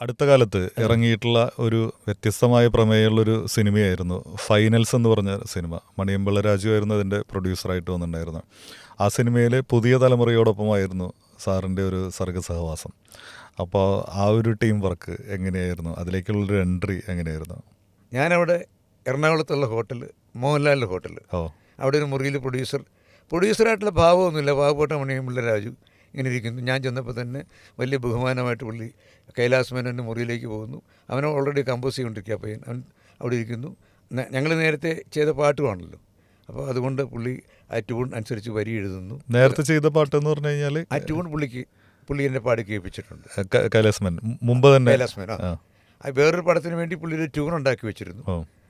അടുത്ത കാലത്ത് ഇറങ്ങിയിട്ടുള്ള ഒരു വ്യത്യസ്തമായ പ്രമേയമുള്ളൊരു സിനിമയായിരുന്നു ഫൈനൽസ് എന്ന് പറഞ്ഞ സിനിമ. മണിയമ്പിള്ള രാജു ആയിരുന്നു അതിൻ്റെ പ്രൊഡ്യൂസറായിട്ട് വന്നിട്ടുണ്ടായിരുന്നത്. ആ സിനിമയിൽ പുതിയ തലമുറയോടൊപ്പമായിരുന്നു സാറിൻ്റെ ഒരു സർഗസഹവാസം. അപ്പോൾ ആ ഒരു ടീം വർക്ക് എങ്ങനെയായിരുന്നു? അതിലേക്കുള്ളൊരു എൻട്രി എങ്ങനെയായിരുന്നു? ഞാനവിടെ എറണാകുളത്തുള്ള ഹോട്ടൽ, മോഹൻലാലിൻ്റെ ഹോട്ടൽ, ഓ അവിടെ ഒരു മുറിയിൽ പ്രൊഡ്യൂസറായിട്ടുള്ള ഭാവമൊന്നുമില്ല, പാവപ്പെട്ട മണിയമ്പിള്ള രാജു ഇങ്ങനെ ഇരിക്കുന്നു. ഞാൻ ചെന്നപ്പോൾ തന്നെ വലിയ ബഹുമാനമായിട്ട് പുള്ളി കൈലാസ് മേനോൻ്റെ മുറിയിലേക്ക് പോകുന്നു. അവൻ ഓൾറെഡി കമ്പോസ് ചെയ്തുകൊണ്ടിരിക്കുക. അപ്പോൾ അവൻ അവിടെ ഇരിക്കുന്നു. ഞങ്ങൾ നേരത്തെ ചെയ്ത പാട്ടുമാണല്ലോ, അപ്പോൾ അതുകൊണ്ട് പുള്ളി ആ ട്യൂൺ അനുസരിച്ച് വരി എഴുതുന്നു. നേരത്തെ ചെയ്ത പാട്ടെന്ന് പറഞ്ഞു കഴിഞ്ഞാൽ ആ ട്യൂൺ പുള്ളി എന്നെ പാടി കേൾപ്പിച്ചിട്ടുണ്ട്. കൈലാസ് മേനോൻ മുമ്പ് തന്നെ. കൈലാസ് മേനോ വേറൊരു പടത്തിന് വേണ്ടി പുള്ളി ഒരു ട്യൂൺ ഉണ്ടാക്കി വെച്ചിരുന്നു.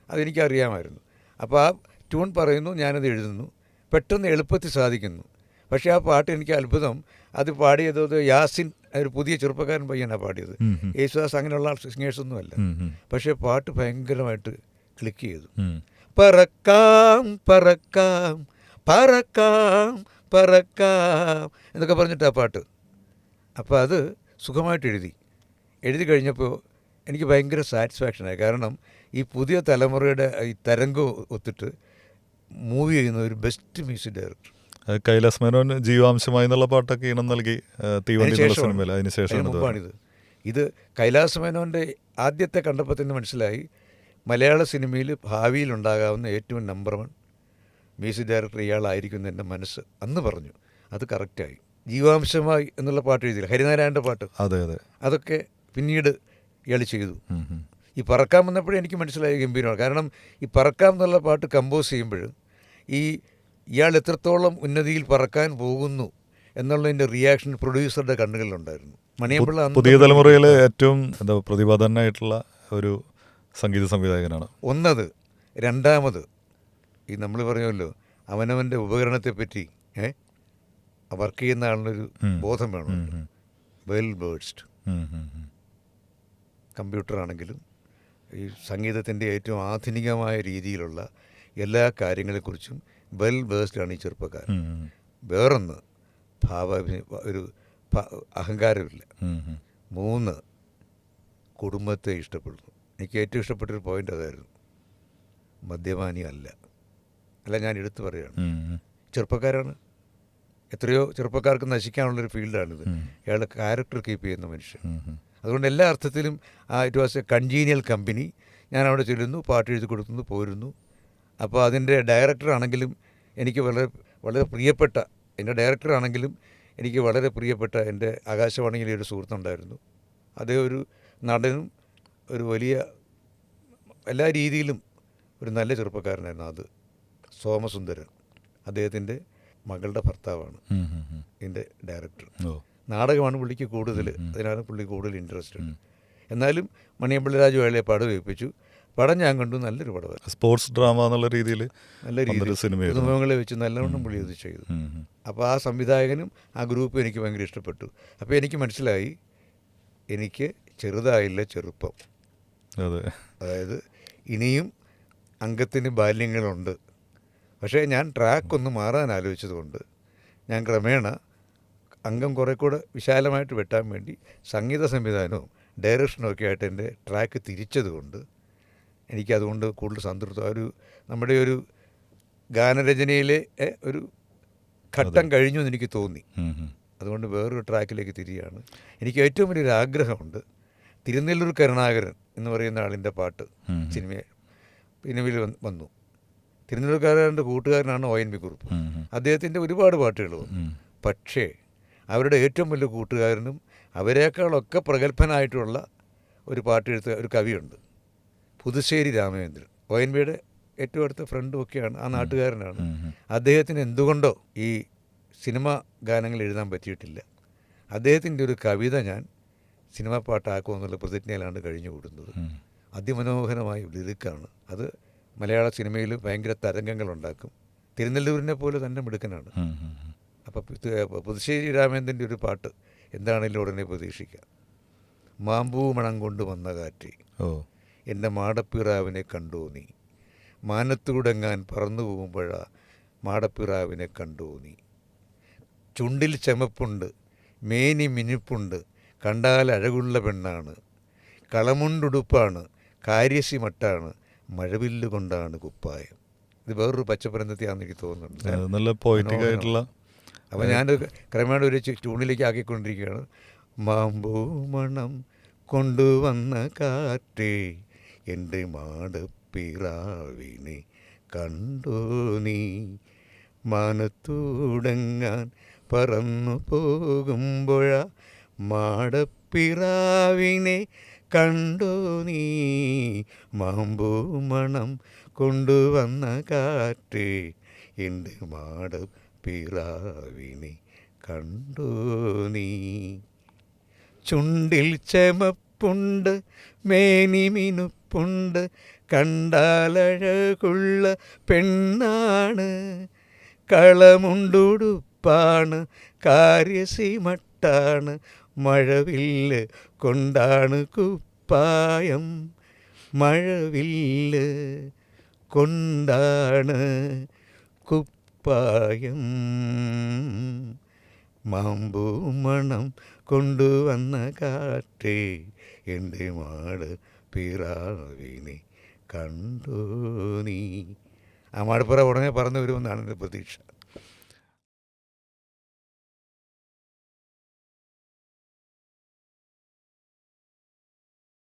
അതെനിക്കറിയാമായിരുന്നു. അപ്പോൾ ആ ട്യൂൺ പറയുന്നു, ഞാനത് എഴുതുന്നു. പെട്ടെന്ന് എളുപ്പത്തിൽ സാധിക്കുന്നു. പക്ഷേ ആ പാട്ട് എനിക്ക് അത്ഭുതം, അത് പാടിയത് യാസിൻ, ഒരു പുതിയ ചെറുപ്പക്കാരൻ പയ്യനാണ് പാടിയത്. യേശുദാസ് അങ്ങനെയുള്ള സിംഗേഴ്സൊന്നുമല്ല. പക്ഷേ പാട്ട് ഭയങ്കരമായിട്ട് ക്ലിക്ക് ചെയ്തു. പറക്കാം പറക്കാം പറക്കാം പറക്കാം എന്നൊക്കെ പറഞ്ഞിട്ടാണ് പാട്ട്. അപ്പോൾ അത് സുഖമായിട്ട് എഴുതി കഴിഞ്ഞപ്പോൾ എനിക്ക് ഭയങ്കര സാറ്റിസ്ഫാക്ഷനായി. കാരണം ഈ പുതിയ തലമുറയുടെ ഈ തരംഗം ഒത്തിട്ട് മൂവ് ചെയ്യുന്ന ഒരു best music director. Kailas Menon ജീവാംശമായി എന്നുള്ള പാട്ടൊക്കെ ഈണം നൽകി സിനിമയിൽ. അതിനുശേഷം മുമ്പാണിത്. ഇത് കൈലാസ് മേനോൻ്റെ ആദ്യത്തെ കണ്ടപ്പോൾ തന്നെ മനസ്സിലായി, മലയാള സിനിമയിൽ ഭാവിയിൽ ഉണ്ടാകാവുന്ന ഏറ്റവും നമ്പർ 1 മ്യൂസിക് ഡയറക്ടർ ഇയാളായിരിക്കും എൻ്റെ മനസ്സ് അന്ന് പറഞ്ഞു. അത് കറക്റ്റായി. ജീവാംശമായി എന്നുള്ള പാട്ട് എഴുതിയില്ല, ഹരിനാരായണൻ്റെ പാട്ട്. അതെ അതൊക്കെ പിന്നീട് ഇയാൾ ചെയ്തു. ഈ പറക്കാം വന്നപ്പോഴേ എനിക്ക് മനസ്സിലായി ഗംഭീരമാണ്. കാരണം ഈ പറക്കാം എന്നുള്ള പാട്ട് കമ്പോസ് ചെയ്യുമ്പോഴും ഇയാൾ എത്രത്തോളം ഉന്നതിയിൽ പറക്കാൻ പോകുന്നു എന്നുള്ളതിൻ്റെ റിയാക്ഷൻ പ്രൊഡ്യൂസറുടെ കണ്ണുകളിലുണ്ടായിരുന്നു. മണിയമ്പിള്ള പുതിയ തലമുറയിലെ ഏറ്റവും പ്രതിഭാധനായിട്ടുള്ള ഒരു സംഗീത സംവിധായകനാണ്. ഒന്നത്. രണ്ടാമത്, ഈ നമ്മൾ പറഞ്ഞല്ലോ അവനവൻ്റെ ഉപകരണത്തെപ്പറ്റി വർക്ക് ചെയ്യുന്ന ആളിനൊരു ബോധം വേണം. Well versed. കമ്പ്യൂട്ടറാണെങ്കിലും ഈ സംഗീതത്തിൻ്റെ ഏറ്റവും ആധുനികമായ രീതിയിലുള്ള എല്ലാ കാര്യങ്ങളെക്കുറിച്ചും വെൽ വേഴ്സ്ഡാണ് ഈ ചെറുപ്പക്കാരൻ. വേറൊന്ന്, ഒരു അഹങ്കാരമില്ല. 3, കുടുംബത്തെ ഇഷ്ടപ്പെടുന്നു. എനിക്ക് ഏറ്റവും ഇഷ്ടപ്പെട്ടൊരു പോയിൻ്റ് അതായിരുന്നു. മദ്യപാനി അല്ല, ഞാൻ എടുത്തു പറയുകയാണ്. ചെറുപ്പക്കാരാണ്. എത്രയോ ചെറുപ്പക്കാർക്ക് നശിക്കാനുള്ളൊരു ഫീൽഡാണിത്. അയാളുടെ ക്യാരക്ടർ കീപ്പ് ചെയ്യുന്ന മനുഷ്യൻ. അതുകൊണ്ട് എല്ലാ അർത്ഥത്തിലും it was A congenial company. ഞാൻ അവിടെ ചെല്ലുന്നു, പാട്ട് എഴുതി കൊടുക്കുന്നു, പോരുന്നു. അപ്പോൾ അതിൻ്റെ ഡയറക്ടറാണെങ്കിലും എനിക്ക് വളരെ പ്രിയപ്പെട്ട, എൻ്റെ ഡയറക്ടറാണെങ്കിലും എനിക്ക് വളരെ പ്രിയപ്പെട്ട എൻ്റെ ആകാശവാണിയിലെ ഒരു സുഹൃത്തുണ്ടായിരുന്നു. അതേ ഒരു നടനും ഒരു വലിയ എല്ലാ രീതിയിലും ഒരു നല്ല ചെറുപ്പക്കാരനായിരുന്നു. അത് സോമസുന്ദരൻ, അദ്ദേഹത്തിൻ്റെ മകളുടെ ഭർത്താവാണ് ഇതിൻ്റെ ഡയറക്ടർ. നാടകമാണ് പുള്ളിക്ക് കൂടുതൽ, അതിനാണ് പുള്ളി കൂടുതൽ ഇൻട്രസ്റ്റഡ്. എന്നാലും മണിയമ്പിള്ള രാജു അയാളെ പടം ഏൽപ്പിച്ചു. പടം ഞാൻ കണ്ടു, നല്ലൊരു പടമായിരുന്നു. സ്പോർട്സ് ഡ്രാമ എന്നുള്ള രീതിയിൽ കുടുംബങ്ങളെ വെച്ച് നല്ലവണ്ണം പുള്ളി ഇത് ചെയ്തു. അപ്പോൾ ആ സംവിധായകനും ആ ഗ്രൂപ്പും എനിക്ക് ഭയങ്കര ഇഷ്ടപ്പെട്ടു. അപ്പോൾ എനിക്ക് മനസ്സിലായി, എനിക്ക് ചെറുതായില്ല ചെറുപ്പം. അതായത് ഇനിയും അംഗത്തിന് ബാല്യങ്ങളുണ്ട്. പക്ഷേ ഞാൻ ട്രാക്കൊന്ന് മാറാൻ ആലോചിച്ചതുകൊണ്ട് ഞാൻ ക്രമേണ അംഗം കുറേ കൂടെ വിശാലമായിട്ട് വെട്ടാൻ വേണ്ടി സംഗീത സംവിധാനവും ഡയറക്ഷനും ഒക്കെ ആയിട്ട് എൻ്റെ ട്രാക്ക് തിരിച്ചതുകൊണ്ട് എനിക്കതുകൊണ്ട് കൂടുതൽ സംതൃപ്തി. നമ്മുടെ ഒരു ഗാനരചനയിലെ ഒരു ഘട്ടം കഴിഞ്ഞു എന്ന് എനിക്ക് തോന്നി. അതുകൊണ്ട് വേറൊരു ട്രാക്കിലേക്ക് തിരിയാണ്. എനിക്ക് ഏറ്റവും വലിയൊരു ആഗ്രഹമുണ്ട്. തിരുനെല്ലൂർ കരുണാകരൻ എന്ന് പറയുന്ന ആളിൻ്റെ പാട്ട് സിനിമയിൽ വന്നു. തിരുനെല്ലൂർ കരുണാകരൻ്റെ കൂട്ടുകാരനാണ് ONV കുറുപ്പ്. അദ്ദേഹത്തിൻ്റെ ഒരുപാട് പാട്ടുകൾ വന്നു. പക്ഷേ അവരുടെ ഏറ്റവും വലിയ കൂട്ടുകാരനും അവരേക്കാളൊക്കെ പ്രഗത്ഭനായിട്ടുള്ള ഒരു പാട്ടെഴുത്ത ഒരു കവിയുണ്ട്, പുതുശ്ശേരി രാമചന്ദ്രൻ. ONVയുടെ ഏറ്റവും അടുത്ത ഫ്രണ്ടും ഒക്കെയാണ്, ആ നാട്ടുകാരനാണ്. അദ്ദേഹത്തിന് എന്തുകൊണ്ടോ ഈ സിനിമ ഗാനങ്ങൾ എഴുതാൻ പറ്റിയിട്ടില്ല. അദ്ദേഹത്തിൻ്റെ ഒരു കവിത ഞാൻ സിനിമ പാട്ടാക്കുമെന്നുള്ള പ്രതിജ്ഞയിലാണ് കഴിഞ്ഞു കൂടുന്നത്. അതിമനോഹരമായ ലിറിക്കാണ് അത്. മലയാള സിനിമയിൽ ഭയങ്കര തരംഗങ്ങളുണ്ടാക്കും. തിരുനെല്ലൂരിനെ പോലെ തന്നെ മിടുക്കനാണ്. അപ്പോൾ പുതുശ്ശേരി രാമേന്ദ്രൻ്റെ ഒരു പാട്ട് എന്താണെങ്കിലും ഉടനെ പ്രതീക്ഷിക്കാം. മാമ്പൂ മണം കൊണ്ട് വന്ന കാറ്റ്, എൻ്റെ മാടപ്പിറാവിനെ കണ്ടോ നീ, മാനത്തൂടെങ്ങാൻ പറന്നു പോകുമ്പോഴാ മാടപ്പിറാവിനെ കണ്ടോ നീ, ചുണ്ടിൽ ചെമപ്പുണ്ട് മേനി മിനുപ്പുണ്ട് കണ്ടാൽ അഴകുള്ള പെണ്ണാണ്, കളമുണ്ടുടുപ്പാണ്, കാര്യസി മട്ടാണ്, മഴവില്ല് കൊണ്ടാണ് കുപ്പായം. ഇത് വേറൊരു പച്ചപ്പരന്തത്തെയാണെന്ന് എനിക്ക് തോന്നുന്നുണ്ട്. അത് നല്ല പോയിറ്റിക് ആയിട്ടുള്ള. അപ്പോൾ ഞാൻ ക്രമേണ ഒരു ട്യൂണിലേക്ക് ആക്കിക്കൊണ്ടിരിക്കുകയാണ്. മാമ്പൂ മണം കൊണ്ടുവന്ന കാറ്റേ, എൻ്റെ മാടപ്പിറാവിനെ കണ്ടോ നീ, മാനത്തൂടങ്ങാൻ പറന്നു പോകുമ്പോഴാ മാടപ്പിറാവിനെ കണ്ടോ നീ, മാമ്പൂ മണം കൊണ്ടുവന്ന കാറ്റേ, എൻ്റെ മാടപ്പിറാവിനെ കണ്ടോ നീ. ചുണ്ടിൽ ചെമപ്പുണ്ട്, മേനി മിനുപ്പുണ്ട്, കണ്ടാലഴകുള്ള പെണ്ണാണ്, കളമുണ്ടുടുപ്പാണ്, കാര്യസി മട്ടാണ്, മഴവില്ല് കൊണ്ടാണ് കുപ്പായം, മഴവില്ല് കൊണ്ടാണ് കുപ്പായം. മാമ്പൂ മണം കൊണ്ടുവന്ന കാറ്റേ, എൻ്റെ മാടപ്പിറാവിനെ കണ്ടോ നീ. ആ മാടപ്പിറ ഉടനെ പറന്നു വരുമെന്നാണ് എൻ്റെ പ്രതീക്ഷ.